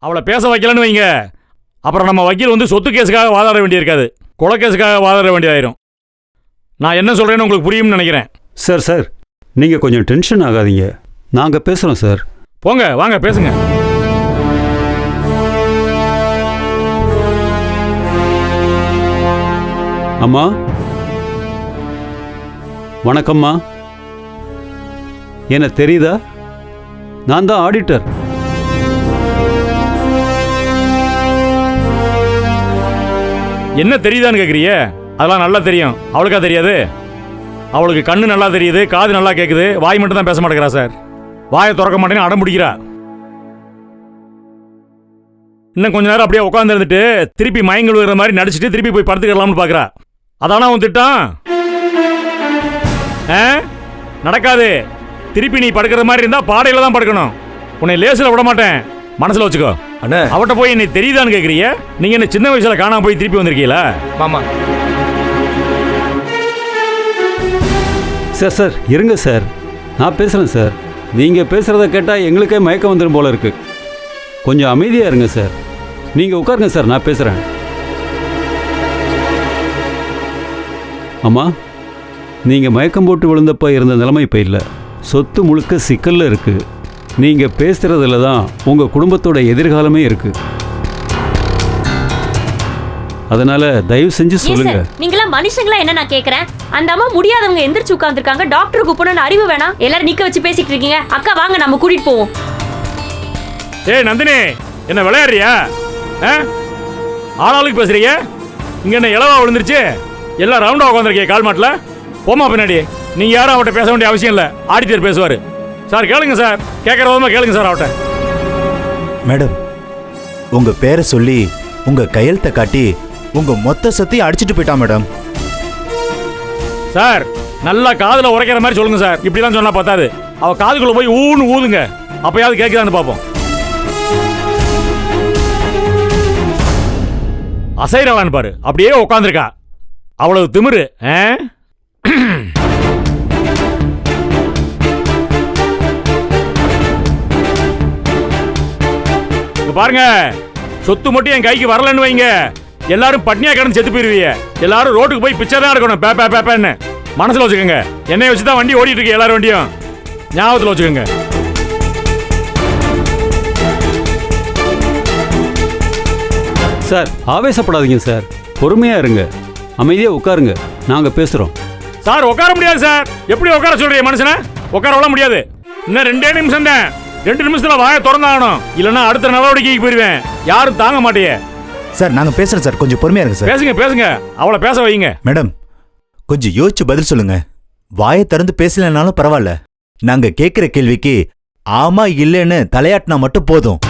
அவளை பேச வைக்கலன்னு வைங்க, அப்புறம் நம்ம வக்கீல் வந்து சொத்து கேஸுக்காக வாதாட வேண்டியிருக்காது, கொலை கேஸுக்காக வாதாட வேண்டியதாயிரும். நான் என்ன சொல்கிறேன்னு உங்களுக்கு புரியும்னு நினைக்கிறேன். சார் நீங்கள் கொஞ்சம் டென்ஷன் ஆகாதீங்க, நாங்கள் பேசுகிறோம் சார். போங்க, வாங்க பேசுங்க. அம்மா வணக்கம்மா. என்ன தெரியுதா? நான் தான் ஆடிட்டர். என்ன தெரியுதான்னு கேட்குறிய? அதெல்லாம் நல்லா தெரியும். அவளுக்கா தெரியாது? அவளுக்கு கண்ணு நல்லா தெரியுது, காது நல்லா கேட்குது, வாய் மட்டும் தான் பேச மாட்டேங்கிறா சார். வாயை திறக்க மாட்டேன்னு அடம் பிடிக்கிறா. இன்னும் கொஞ்ச நேரம் அப்படியே உட்காந்து இருந்துட்டு திருப்பி மயங்கல் விழுகிற மாதிரி நடிச்சுட்டு திருப்பி போய் படுத்துக்கலாம்னு பார்க்குறா. அதானா உன் திட்டம்? நடக்காது. திருப்பி நீ படுக்கிற மாதிரி இருந்தா பாடையில தான் படுக்கணும். உன்னை லேசில் விட மாட்டேன், மனசுல வச்சுக்கோ. அண்ணா அவட்ட போய் என்ன தெரியுதான்னு கேட்குறீங்க? நீங்க என்ன சின்ன வயசுல காணாம போய் திருப்பி வந்திருக்கீங்களா? மாமா சார் இருங்க சார், நான் பேசுகிறேன் சார். நீங்கள் பேசுகிறத கேட்டால் எங்களுக்கே மயக்கம் வந்துடும் போல இருக்கு. கொஞ்சம் அமைதியாக இருங்க சார். நீங்கள் உட்காருங்க சார், நான் பேசுகிறேன். அம்மா, நீங்கள் மயக்கம் போட்டு விழுந்தப்போ இருந்த நிலைமை இப்போ இல்லை. சொத்து முழுக்க சிக்கலில் இருக்குது. நீங்கள் பேசுகிறதுல தான் உங்கள் குடும்பத்தோட எதிர்காலமே இருக்குது. அதனால தயவு செஞ்சு சொல்லுங்க. நீங்களா மனுஷங்களா என்ன நான் கேக்குறேன்? அந்த அம்மா முடியாதவங்க எந்திரிச்சு உட்கார்ந்துருக்காங்க. டாக்டர் கூப்பிடணும்னு அறிவு வேணாம்? எல்லாரும் நிக்க வச்சு பேசிட்டு இருக்கீங்க. அக்கா வாங்க நம்ம கூட்டிட்டு போவோம். ஏய் நந்தினி, என்ன விளையாடுறியா? ஆளாளுக்கு பேசுறீங்க. இங்க என்ன இளவா விழுந்துருச்சு? எல்லாம் ரவுண்டா உட்காந்துருக்கீங்க கால் மாட்டில். போமா பின்னாடி. நீங்க யாரும் அவட்ட பேச வேண்டிய அவசியம் இல்லை, ஆடிட்டர் பேசுவார். சார் கேளுங்க சார், கேட்குற விதமா கேளுங்க சார் அவட்ட. மேடம், உங்க பேரை சொல்லி உங்க கையெழுத்தை காட்டி உங்க மொத்த சத்தையும் அடிச்சிட்டு போயிட்டா மேடம். சார் நல்லா காதுல உரைக்கிற மாதிரி சொல்லுங்க சார். இப்படிலாம் சொன்னா பார்த்தாது. அவ காதுக்குள்ள போய் ஊன்னு ஊதுங்க, அப்பயாவது கேட்குதான்னு பார்ப்போம். அசைறாளான்னு பாரு, அப்படியே உட்காந்துருக்கா. அவ்வளவு திமிரு. பாருங்க, சொத்து மட்டும் என் கைக்கு வரலன்னு வைங்க, எல்லாரும் பட்னியா கடந்து செத்து போயிருவீங்க. எல்லாரும் ரோட்டுக்கு போய் பிச்சை தான் எடுக்கணும். பேப்பேன்னு மனசுல வச்சுக்கோங்க. என்னைய வச்சு தான் வண்டி ஓடிட்டு இருக்கு, எல்லாரும் வண்டியும் ஞாபகத்தில் வச்சுக்கோங்க. சார் ஆவேசப்படாதீங்க சார், பொறுமையா இருங்க, அமைதியா உட்காருங்க, நாங்க பேசுறோம். சார் உட்கார முடியாது சார். எப்படி உட்கார சொல்றீங்க மனுஷனை? உட்கார விட முடியாது. இன்னும் 2 நிமிஷம் தான். 2 நிமிஷத்துல வாயை திறந்தாகணும், இல்லைன்னா அடுத்த நடவடிக்கைக்கு போயிருவேன். யாரும் தாங்க மாட்டேங்க. சார் நாங்க பேசுறோம் சார், கொஞ்சம் பொறுமையா இருங்க சார். பேசுங்க, அவளை பேச வைங்க. மேடம் கொஞ்சம் யோசிச்சு பதில் சொல்லுங்க. வாயை திறந்து பேசலனாலும் பரவாயில்ல, நாங்க கேட்கிற கேள்விக்கு ஆமா இல்லைன்னு தலையாட்டினா மட்டும் போதும்.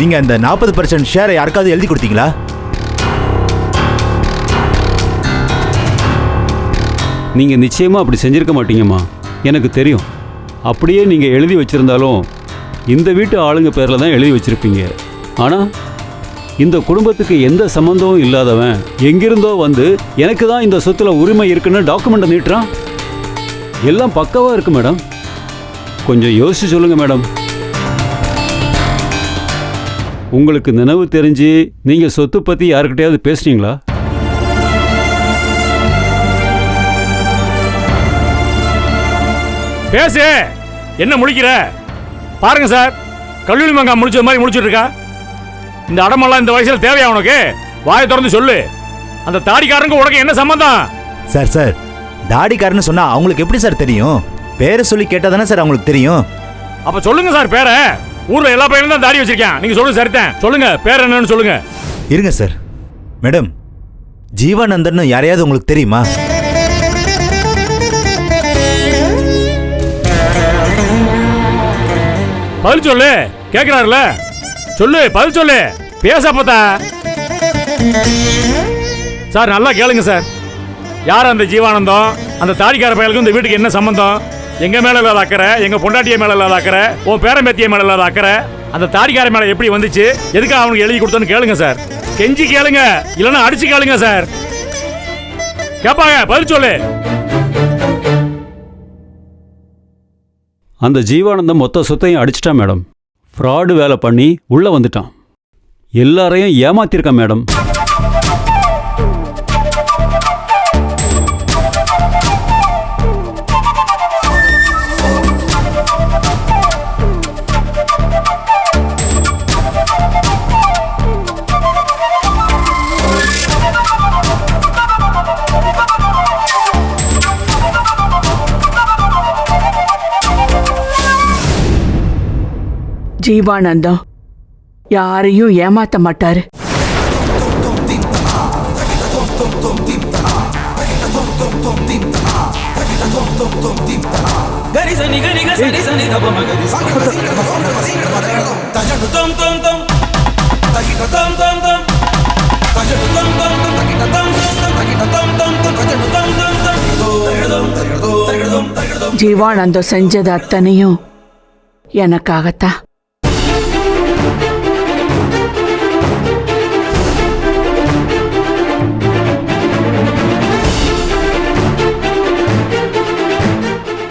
நீங்க அந்த 40% ஷேரை யாருக்காவது எழுதி கொடுத்தீங்களா? நீங்க நிச்சயமா அப்படி செஞ்சிருக்க மாட்டீங்கம்மா, எனக்கு தெரியும். அப்படியே நீங்க எழுதி வச்சிருந்தாலும் இந்த வீட்டு ஆளுங்க பேர்ல தான் எழுதி வச்சிருப்பீங்க. ஆனா இந்த குடும்பத்துக்கு எந்த சம்பந்தமும் இல்லாதவன் எங்கிருந்தோ வந்து எனக்கு தான் இந்த சொத்துல உரிமை இருக்குன்னு டாக்குமெண்ட் நீட்டுறான். எல்லாம் பக்காவா இருக்கு மேடம். கொஞ்சம் யோசிச்சு சொல்லுங்க மேடம். உங்களுக்கு நினைவு தெரிஞ்சு நீங்க சொத்து பத்தி யாருக்கிட்டையாவது பேசுனீங்களா? பேசு. என்ன முழிக்கிற? பாருங்க சார், கல்லூரி மங்கா முடிச்சது மாதிரி முடிச்சுட்டு இருக்கா. இந்த அடமெல்லாம் இந்த வயசுல தேவையா உனக்கு? வாயை திறந்து சொல்லு. அந்த தாடிக்காரங்க உனக்கு என்ன சம்பந்தம்? சார் தாடிக்காரன்னு சொன்னா அவங்களுக்கு எப்படி சார் தெரியும்? பேரை சொல்லி கேட்டா தானே சார் அவங்களுக்கு தெரியும். அப்ப சொல்லுங்க சார் பேரை. ஊர்ல எல்லா பையனும் தான் தாடி வச்சிருக்கேன். நீங்க சொல்லுங்க சரிதான். சொல்லுங்க பேர் என்னன்னு சொல்லுங்க. இருங்க சார். மேடம், ஜீவானந்தன் யாரையாவது உங்களுக்கு தெரியுமா? பதில் சொல்லு. கேக்குறாருல, சொல்லு, பதில் சொல்லு. பேச பார்த்தா சார் நல்லா கேளுங்க சார். யார் அந்த ஜீவானந்தம்? அந்த தாடிக்கார பயலுக்கும் இந்த வீட்டுக்கு என்ன சம்பந்தம்? எங்க மேல இல்லாத அக்கறை, எங்க பொண்டாட்டிய மேல இல்லாத அக்கறை, உன் பேரம்பேத்திய மேல இல்லாத அக்கறை அந்த தாடிக்கார மேல எப்படி வந்துச்சு? எதுக்கு அவனுக்கு எழுதி கொடுத்தோன்னு கேளுங்க சார். கெஞ்சி கேளுங்க, இல்லைன்னா அடிச்சு கேளுங்க சார். கேப்பாங்க, பதில் சொல்லு. அந்த ஜீவானந்தம் மொத்த சொத்தையும் அடிச்சிட்டா மேடம். ஃப்ராடு வேலை பண்ணி உள்ளே வந்துட்டான். எல்லாரையும் ஏமாத்திருக்கான் மேடம். ஜீவானந்தம் யாரையும் ஏமாத்த மாட்டாரு. ஜீவானந்தம் செஞ்சது அத்தனையும் எனக்காகத்தான்.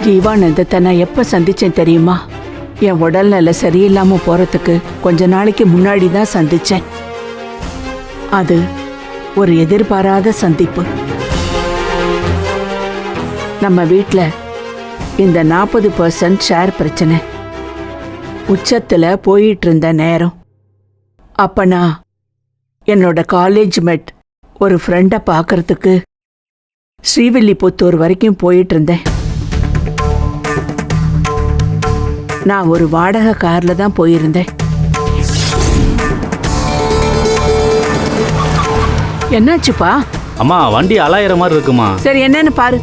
ஜீவானந்தத்தை நான் எப்ப சந்திச்சேன் தெரியுமா? என் உடல்நல சரியில்லாம போறதுக்கு கொஞ்ச நாளைக்கு முன்னாடி தான் சந்திச்சேன். அது ஒரு எதிர்பாராத சந்திப்பு. நம்ம வீட்ல இந்த 40% ஷேர் பிரச்சனை உச்சத்துல போயிட்டு இருந்த நேரம். அப்ப நான் என்னோட காலேஜ் மேட் ஒரு ஃப்ரெண்டை பார்க்கறதுக்கு ஸ்ரீவில்லிபுத்தூர் வரைக்கும் போயிட்டு இருந்தேன். நான் ஒரு வாடகை கார்ல தான் போயிருந்தேன். என்னாச்சுப்பா? அம்மா வண்டி அலாயிர மாதிரி இருக்குமா? சரி என்னன்னு பாரு.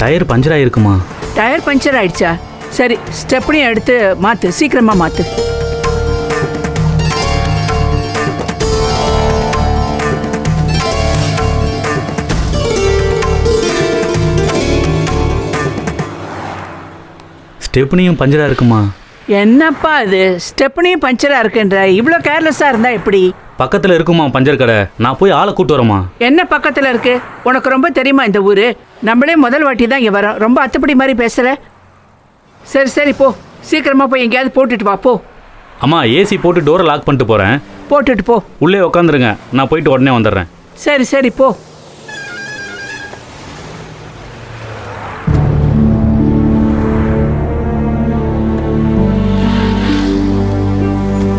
டயர் பஞ்சர் ஆயிருக்குமா? டயர் பஞ்சர் ஆயிடுச்சா? சரி ஸ்டெப்னியும் எடுத்து மாத்து, சீக்கிரமா மாத்து. ஸ்டெப்னியும் பஞ்சரா இருக்குமா? என்னப்பா இது ஸ்டெப்னியும் பஞ்சரா இருக்குன்ற? இவ்வளோ கேர்லெஸ்ஸா இருந்தா எப்படி? பக்கத்துல இருக்குமா பஞ்சர் கடை? நான் போய் ஆளை கூட்டு வரமா? என்ன பக்கத்துல இருக்கு? உனக்கு ரொம்ப தெரியுமா இந்த ஊரு? நம்மளே முதல் வாட்டி தான் இங்க வரோம். ரொம்ப அத்துப்படி மாதிரி பேசுற. சரி சரி போ, சீக்கிரமா போய் எங்கேயாவது போட்டுட்டு வா போ. அம்மா ஏசி போட்டு டோரை லாக் பண்ணிட்டு போறேன். போட்டுட்டு போ. உள்ளே உட்காந்துருங்க, நான் போயிட்டு உடனே வந்துடுறேன். சரி சரி போ.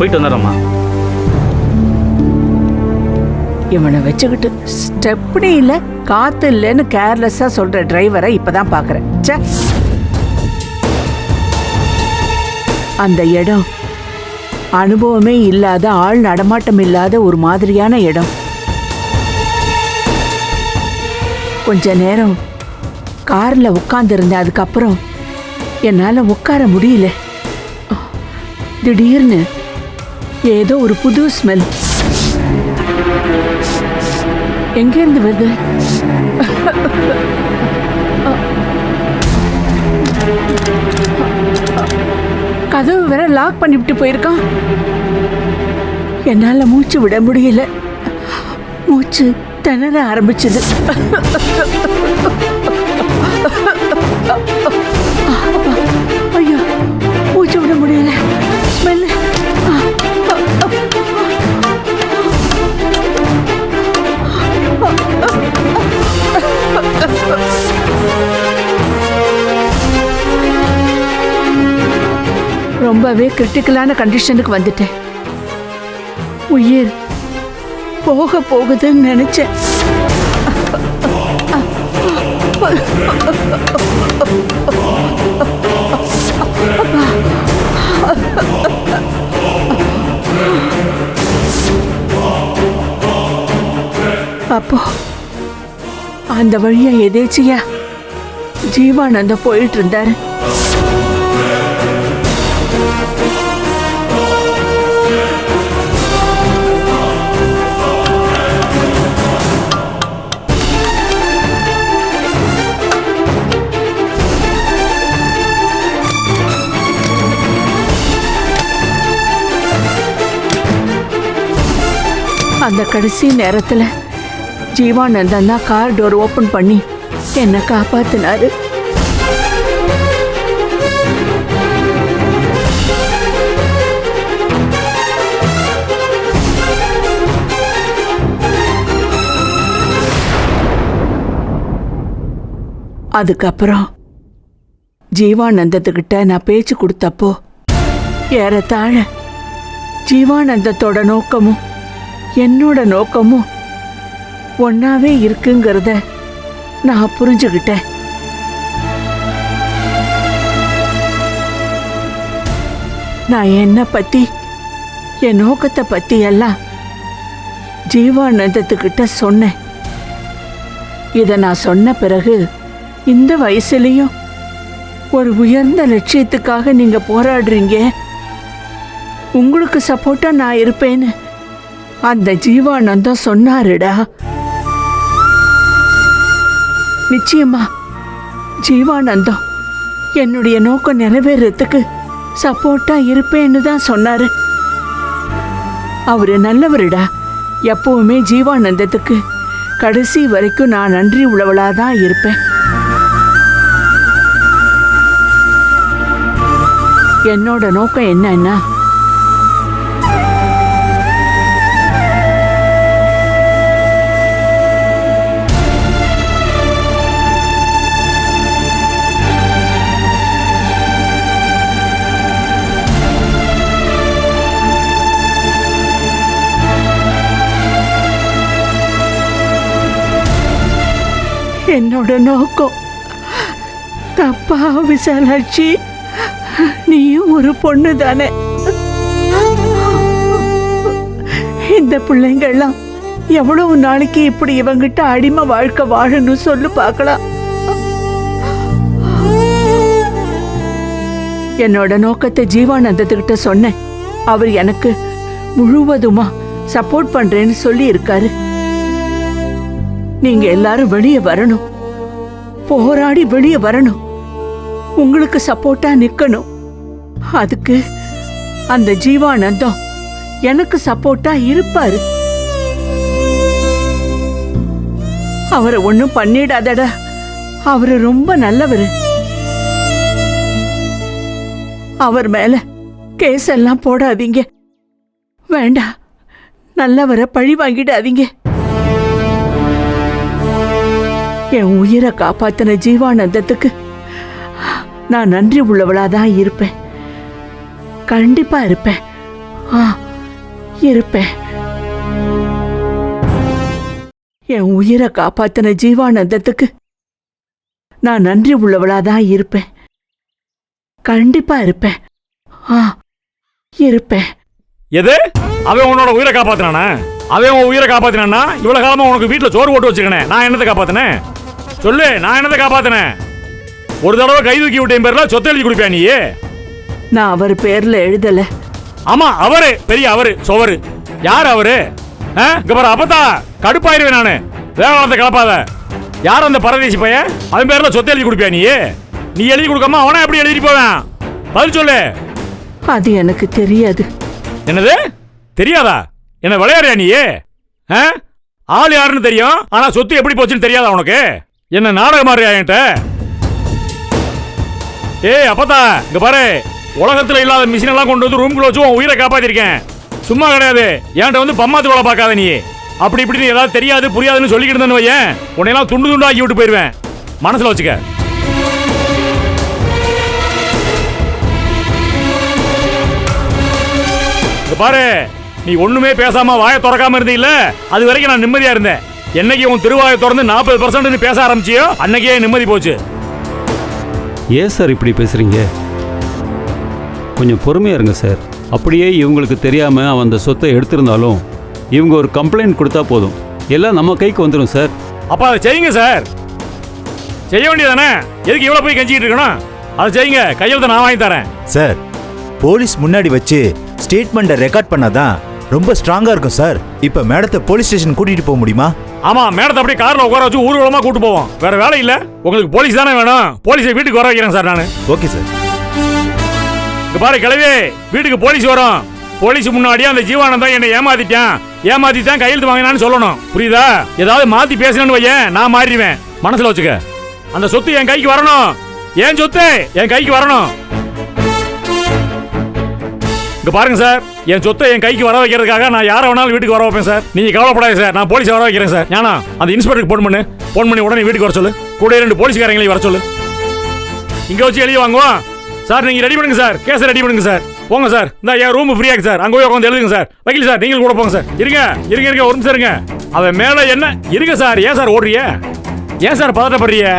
போயிட்டு வந்துடுறேம்மா. இவனை வச்சுக்கிட்டு ஸ்டெப்னி இல்ல காத்து இல்லைன்னு கேர்லெஸ்ஸா சொல்ற டிரைவரை இப்பதான் பாக்குறேன். ச்சே, அந்த இடம் அனுபவமே இல்லாத, ஆள் நடமாட்டம் இல்லாத ஒரு மாதிரியான இடம். கொஞ்ச நேரம் கார்ல உட்கார்ந்துருந்தேன். அதுக்கப்புறம் என்னால உட்கார முடியல. திடீர்னு ஏதோ ஒரு புது ஸ்மெல் எங்கேருந்து வருது? கதவு வேற லாக் பண்ணிவிட்டு போயிருக்கான். என்னால மூச்சு விட முடியல. மூச்சு திணற ஆரம்பிச்சது. ஐயோ, மூச்சு விட முடியல. ஸ்மெல். ரொம்பவே கிரிட்டிக்கலான கண்டிஷனுக்கு வந்துட்டேன். உயிர் போக போகுதுன்னு நினைச்சேன். அப்போ அந்த வழியா எதேச்சியா ஜீவானந்தம் போயிட்டு இருந்தாரு. அந்த கடைசி நேரத்துல ஜீவானந்தன் தான் கார் டோர் ஓபன் பண்ணி என்ன காப்பாத்தினாரு. அதுக்கப்புறம் ஜீவானந்தத்துக்கிட்ட நான் பேச்சு கொடுத்தப்போ ஏறத்தாழ ஜீவானந்தத்தோட நோக்கமும் என்னோட நோக்கமும் ஒன்னாவே இருக்குங்கிறத நான் புரிஞ்சுக்கிட்டேன். நான் என்னை பத்தி என் நோக்கத்தை பத்தி எல்லாம் ஜீவானந்தத்துக்கிட்ட சொன்னேன். இதை நான் சொன்ன பிறகு இந்த வயசுலயும் ஒரு உயர்ந்த லட்சியத்துக்காக நீங்க போராடுறீங்க, உங்களுக்கு சப்போர்ட்டா நான் இருப்பேன்னு அந்த ஜீவானந்தம் சொன்னாருடா. நிச்சயமா ஜீவானந்தம் என்னுடைய நோக்கம் நிறைவேறதுக்கு சப்போர்ட்டா இருப்பேன்னு தான் சொன்னாரு. அவரு நல்லவருடா. எப்பவுமே ஜீவானந்தத்துக்கு கடைசி வரைக்கும் நான் நன்றி உள்ளவளாதான் இருப்பேன். என்னோட நோக்கம் என்னன்னா, என்னோட நோக்கம் தப்பா விசாலாட்சி, நீயும் ஒரு பொண்ணு தானே. இந்த பிள்ளைங்கள்லாம் எவ்வளவு நாளைக்கு இப்படி இவங்கிட்ட அடிமை வாழ்க்கை வாழணும் சொல்லு பார்க்கலாம். என்னோட நோக்கத்தை ஜீவானந்தத்துக்கிட்ட சொன்னேன். அவர் எனக்கு முழுவதுமா சப்போர்ட் பண்றேன்னு சொல்லி இருக்காரு. நீங்க எல்லாரும் வெளியே வரணும், போராடி வெளியே வரணும், உங்களுக்கு சப்போர்ட்டா நிக்கணும். அதுக்கு அந்த ஜீவானந்தம் எனக்கு சப்போர்ட்டா இருப்பாரு. அவரை ஒண்ணும் பண்ணிடாதடா, அவரு ரொம்ப நல்லவரு. அவர் மேல கேஸ் எல்லாம் போடாதீங்க, வேண்டாம். நல்லவரை பழி வாங்கிடாதீங்க. என் உயிரை காப்பாத்தின ஜீவானந்தத்துக்கு நான் நன்றி உள்ளவளாதான் இருப்பேன். கண்டிப்பா இருப்பேன். இருப்பேன். என் உயிரை காப்பாத்தின ஜீவானந்தத்துக்கு நான் நன்றி உள்ளவளாதான் இருப்பேன். கண்டிப்பா இருப்பேன். இருப்பேன். எது? அவன் உன்னோட உயிரை காப்பாத்தினானா? அவன் உன் உயிரை காப்பாத்தினானா? இவ்வளவு காலமா உனக்கு வீட்டுல சோறு போட்டு வச்சிருக்கேன், நான் என்னத்தை காப்பாத்தினேன் சொல்லு? நான் என்னத்தை காப்பாத்தினேன்? ஒரு தடவை கை தூக்கி விட்டேன் பேர்ல சொத்து எழுதி கொடுப்பியா நீ? நான் அவர் பேர்ல எழுதல. ஆமா, அவரு பெரிய அவரு சோவரு. யார் அவரு? இங்க பாரு அப்பத்தா, கடுப்பாயிருவேன் நானு. வேகத்தை கலப்பாத. யார் அந்த பரதேசி பையன்? அவன் பேர்ல சொத்து எழுதி கொடுப்பியா நீ? நீ எழுதி கொடுக்காம அவனா எப்படி எழுதி போவேன்? பதில் சொல்லு. அது எனக்கு தெரியாது. என்னது தெரியாதா? என்ன விளையாடுறியா நீ? ஆள் யாருன்னு தெரியும், ஆனா சொத்து எப்படி போச்சுன்னு தெரியாதா உனக்கு? என்ன நாடகம் மாறியா என்கிட்ட? ஏய் அப்பத்தா, இங்க பாரு, உலகத்துல இல்லாத மிஷின் எல்லாம் கொண்டு வந்து ரூம்குள்ள வச்சு உன் உயிரை காப்பாத்திருக்கேன். சும்மா கிடையாது. என்கிட்ட வந்து பம்மாத்து வேலை பார்க்காத நீ. அப்படி இப்படி ஏதாவது தெரியாது புரியாதுன்னு சொல்லிக்கிட்டு இருந்தேன்னு வையேன், உன்னையெல்லாம் துண்டு துண்டு ஆக்கி விட்டு போயிருவேன். மனசுல வச்சுக்க. பாரு, நீ ஒண்ணுமே பேசாம வாயை திறக்காம இருந்தீல்ல, அது வரைக்கும் நான் நிம்மதியா இருந்தேன். என்னைக்கு உன் திருவாயை திறந்து 40% பேச ஆரம்பிச்சியோ அன்னைக்கே நிம்மதி போச்சு. ஏன் சார் இப்படி பேசுறீங்க? கொஞ்சம் பொறுமையா இருங்க சார். அப்படியே இவங்களுக்கு தெரியாம அவன் அந்த சொத்தை எடுத்திருந்தாலும் இவங்க ஒரு கம்ப்ளைண்ட் கொடுத்தா போதும், எல்லாம் நம்ம கைக்கு வந்துடும் சார். அப்ப அதை செய்யுங்க சார். செய்ய வேண்டியதானே? எதுக்கு இவ்வளவு போய் கெஞ்சிக்கிட்டு இருக்கணும்? அதை செய்யுங்க, கையெழுத்த நான் வாங்கி தரேன். சார், போலீஸ் முன்னாடி வச்சு ஸ்டேட்மெண்ட்டை ரெக்கார்ட் பண்ணாதான் ரொம்ப ஸ்ட்ராங்கா இருக்கும் சார். இப்ப மேடத்தை போலீஸ் ஸ்டேஷன் கூட்டிட்டு போக முடியுமா? ஆமா, மேடத்தை அப்படியே கார்ல உட்கார வச்சு ஊர்வலமா கூட்டு போவோம். வேற வேலை இல்ல. உங்களுக்கு போலீஸ் தானே வேணும், போலீஸை வீட்டுக்கு வர வைக்கிறேன் சார் நானு. Okay sir. இங்க பாரு கிளவி, வீட்டுக்கு போலீஸ் வரும். போலீஸ் முன்னாடி அந்த ஜீவானந்தம் என்னை ஏமாத்திட்டான் கையெழுத்து வாங்கினான்னு சொல்லணும். புரியுதா? ஏதாவது மாத்தி பேசணும்னு வையேன், நான் மாறிடுவேன். மனசுல வச்சுக்க. அந்த சொத்து என் கைக்கு வரணும். என் சொத்து என் கைக்கு வரணும். இங்க பாருங்க சார், என் சொத்தை என் கைக்கு வர வைக்கிறதுக்காக நான் யாரை வேணாலும் வீட்டுக்கு வர வைப்பேன் சார். நீங்க கவலைப்படாது சார், நான் போலீஸ் வர வைக்கிறேன் சார். ஞானா, அந்த இன்ஸ்பெக்டருக்கு ஃபோன் பண்ணி உடனே வீட்டுக்கு வர சொல்லு. கூட 2 போலீஸ்காரங்களையும் வர சொல்லு. இங்க வச்சு எழுதி வாங்குவோம் சார். நீங்க ரெடி பண்ணுங்க சார், கேஸ் ரெடி பண்ணுங்க சார். போங்க சார், இந்த என் ரூம் ஃப்ரீயா இருக்கு சார், அங்க போய் உட்காந்து எழுதுங்க சார். வக்கீல் சார், நீங்களும் கூட போங்க சார். இருங்க ஒரு நிமிஷம் இருங்க. அவன் மேல என்ன இருங்க சார். ஏன் சார் ஓடுறீங்க? ஏன் சார் பதட்டப்படுறீங்க?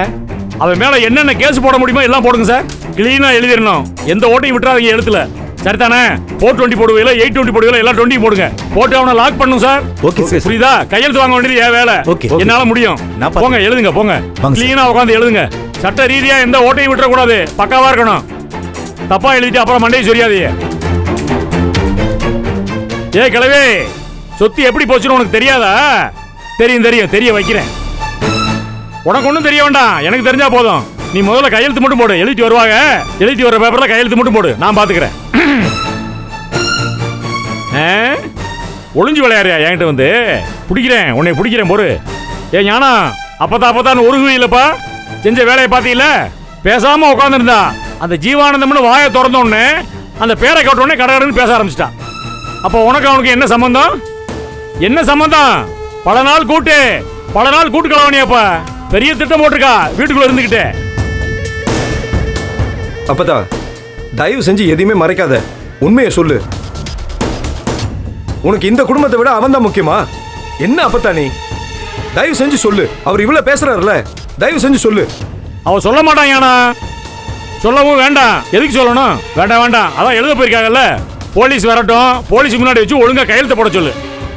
அவன் மேல என்னென்ன கேஸ் போட முடியுமோ எல்லாம் போடுங்க சார். கிளீனா எழுதிடணும், எந்த ஓட்டையும் விட்டுறாதீங்க எழுத்துல. சரிதானே? 420 போடுவீங்களா, 820 போடுவீங்களா, எல்லாம் 20 போடுங்க. போட்டு அவனை லாக் பண்ணும் சார். Okay sir. புரியுதா? கையெழுத்து வாங்க வேண்டியது என் வேலை. ஓகே. என்னால முடியும். நான் போங்க எழுதுங்க, போங்க. வாங்க சார். கிளீனா உட்காந்து எழுதுங்க. சட்ட ரீதியா எந்த ஓட்டையும் விட்டுற கூடாது, பக்காவா இருக்கணும். தப்பா எழுதிட்டு அப்புறம் மண்டையை சொரியாதீங்க. ஏ கிழவே, சொத்து எப்படி போச்சுன்னு உனக்கு தெரியாதா? தெரிய வைக்கிறேன். உனக்கு ஒன்றும் தெரிய வேண்டாம், எனக்கு தெரிஞ்சா போதும். நீ முதல்ல கையெழுத்து மட்டும் போடு. எழுதி வருவாங்க, எழுதி வர பேப்பர்ல கையெழுத்து மட்டும் போடு, நான் பாத்துக்கிறேன். ஒளிஞ்சு விளையாடுறியா என்கிட்ட வந்து? பிடிக்கிறேன், உன்னை பிடிக்கிறேன் பொறு. ஏ ஞானா, அப்பதான் உருகுவீங்களப்பா. செஞ்ச வேலையை பார்த்தீங்கள? பேசாம உட்காந்துருந்தா அந்த ஜீவானந்தம்னு வாயை திறந்த உடனே அந்த பேரை கேட்ட உடனே கடகடன்னு பேச ஆரம்பிச்சிட்டான். அப்போ அவனுக்கு என்ன சம்பந்தம்? என்ன சம்பந்தம்? பல நாள் கூட்டு கலவானியாப்பா. பெரிய திட்டம் போட்டிருக்கா வீட்டுக்குள்ள இருந்துகிட்டே. அப்பதா, தயவு செஞ்சு எதையுமே மறைக்காத, உண்மையை சொல்லு. உனக்கு இந்த குடும்பத்தை விட அவன் தான் முக்கியமா? என்ன அப்பத்தா நீ? தயவு செஞ்சு சொல்லு. அவர் இவ்வளவு பேசுறாருல, தயவு செஞ்சு சொல்லு. அவ சொல்ல மாட்டாங்கண்ணா, சொல்லவும் வேண்டாம். எதுக்கு சொல்லணும்? வேண்டாம். அதான் எழுத போயிருக்காங்கல்ல. போலீஸ் வரட்டும், போலீஸ் முன்னாடி வச்சு ஒழுங்கா கையெழுத்து போட சொல்லு.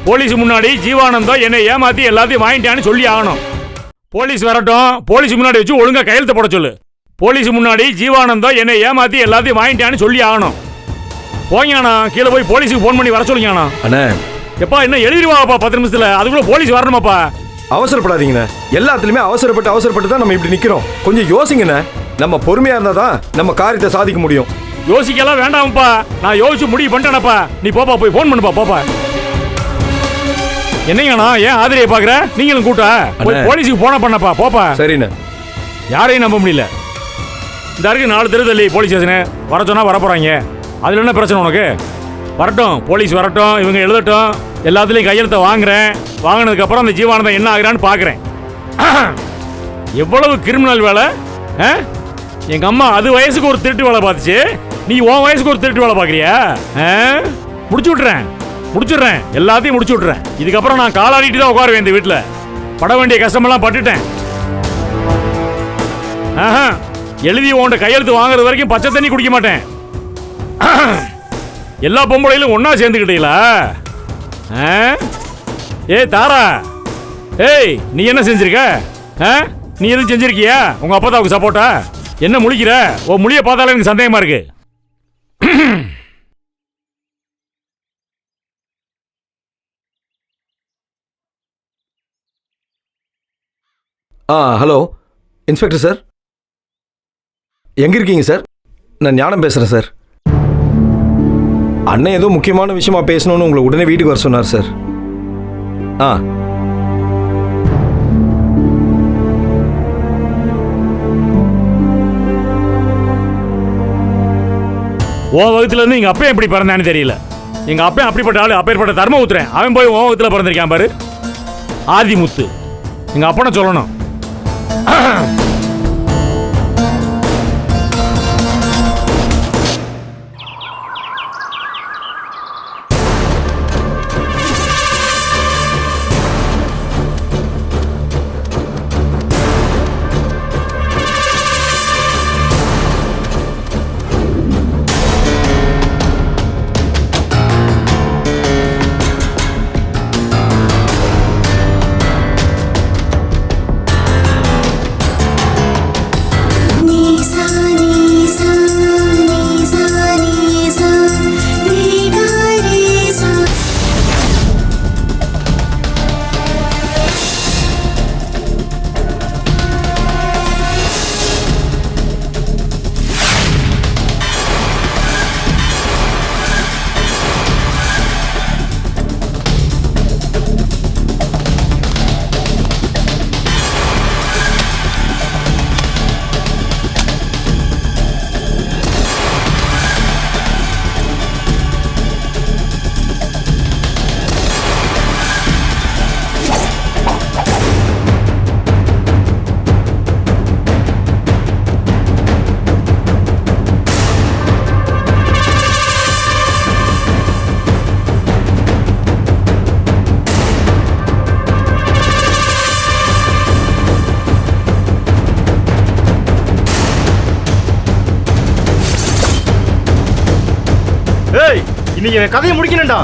போலீஸ் முன்னாடி ஜீவானந்தம் என்னை ஏமாத்தி எல்லாத்தையும் வாங்கிட்டான்னு சொல்லி ஆகணும். போலீஸ் வரட்டும், போலீஸ் முன்னாடி வச்சு ஒழுங்கா கையெழுத்து போட சொல்லு. போலீஸ் முன்னாடி ஜீவானந்தம் என்னை ஏமாத்தி எல்லாத்தையும் வாங்கிட்டான்னு சொல்லி ஆகணும். போங்கண்ணா, கீழே போய் போலீஸுக்கு ஃபோன் பண்ணி வர சொல்லுங்கண்ணா. அண்ணே, எப்பா என்ன எழுதிருவாப்பா 10 நிமிஷத்துல, அதுக்குள்ள போலீஸ் வரணுமாப்பா. அவசரப்படாதீங்கண்ணே. எல்லாத்துலயுமே அவசரப்பட்டு தான் நம்ம இப்படி நிக்கிறோம். கொஞ்சம் யோசிங்கண்ணே. நம்ம பொறுமையா இருந்தா தான் நம்ம காரியத்தை சாதிக்க முடியும். யோசிக்கலாம் வேண்டாம்ப்பா, நான் யோசிச்சு முடிவு பண்ணிட்டேனப்பா. நீ போப்பா, போய் ஃபோன் பண்ணுப்பா, போப்பா. என்னங்கண்ணா, ஏன் ஆதிரியை பாக்குற? நீங்களும் கூட்டா போய் போலீஸுக்கு போன பண்ணப்பா, போப்பா. சரிண்ணே. யாரையும் நம்ப முடியல. இந்த இருக்கு 4 தெரு தள்ளி போலீஸ் ஸ்டேஷனு. வர சொன்னா வர போறாங்க. அதுல என்ன பிரச்சனை உனக்கு? வரட்டும், போலீஸ் வரட்டும், இவங்க எழுதட்டும். எல்லாத்துலயும் கையெழுத்த வாங்குறேன். வாங்கினதுக்கு அப்புறம் அந்த ஜீவானந்தம் என்ன ஆகுறான்னு பாக்குறேன். எவ்வளவு கிரிமினல் வேலை. எங்க அம்மா அது வயசுக்கு ஒரு திருட்டு வேலை பார்த்துச்சு, நீ உன் வயசுக்கு ஒரு திருட்டு வேலை பாக்குறியா? முடிச்சுடுறேன், எல்லாத்தையும் முடிச்சு விட்டுறேன். இதுக்கப்புறம் நான் காலாடிட்டு தான் உட்காருவேன் இந்த வீட்டுல. பட வேண்டிய கஷ்டமெல்லாம் பட்டுட்டேன். எழுதி உன்ட கையெழுத்து வாங்குறது வரைக்கும் பச்சை தண்ணி குடிக்க மாட்டேன். எல்லா பொம்பளையிலும் ஒன்னா சேர்ந்துக்கிட்டீங்களா? ஏய் தாரா, ஏய் நீ என்ன செஞ்சிருக்க? நீ எதுவும் செஞ்சிருக்கியா? உங்க அப்பதாவுக்கு சப்போர்ட்டா? என்ன முழிக்கிற? ஓ முழிய பார்த்தாலே எனக்கு சந்தேகமா இருக்கு. ஹலோ இன்ஸ்பெக்டர் சார், எங்க இருக்கீங்க சார்? நான் ஞானம் பேசுறேன் சார். அண்ணன் ஏதோ முக்கியமான விஷயமா பேசணும்னு உங்களை உடனே வீட்டுக்கு வர சொன்னார் சார். உன் வகுத்துல இருந்து எங்க அப்பா எப்படி பிறந்தான்னு தெரியல. எங்க அப்பா அப்படிப்பட்ட ஆளு, அப்பேற்பட்ட தர்ம ஊத்துறேன். அவன் போய் உன் வகுத்துல பிறந்திருக்கான் பாரு, ஆதிமுத்து. எங்க அப்பனை சொல்லணும். ஏய் இன்னைக்கு என் கதையை முடிக்கணும்டா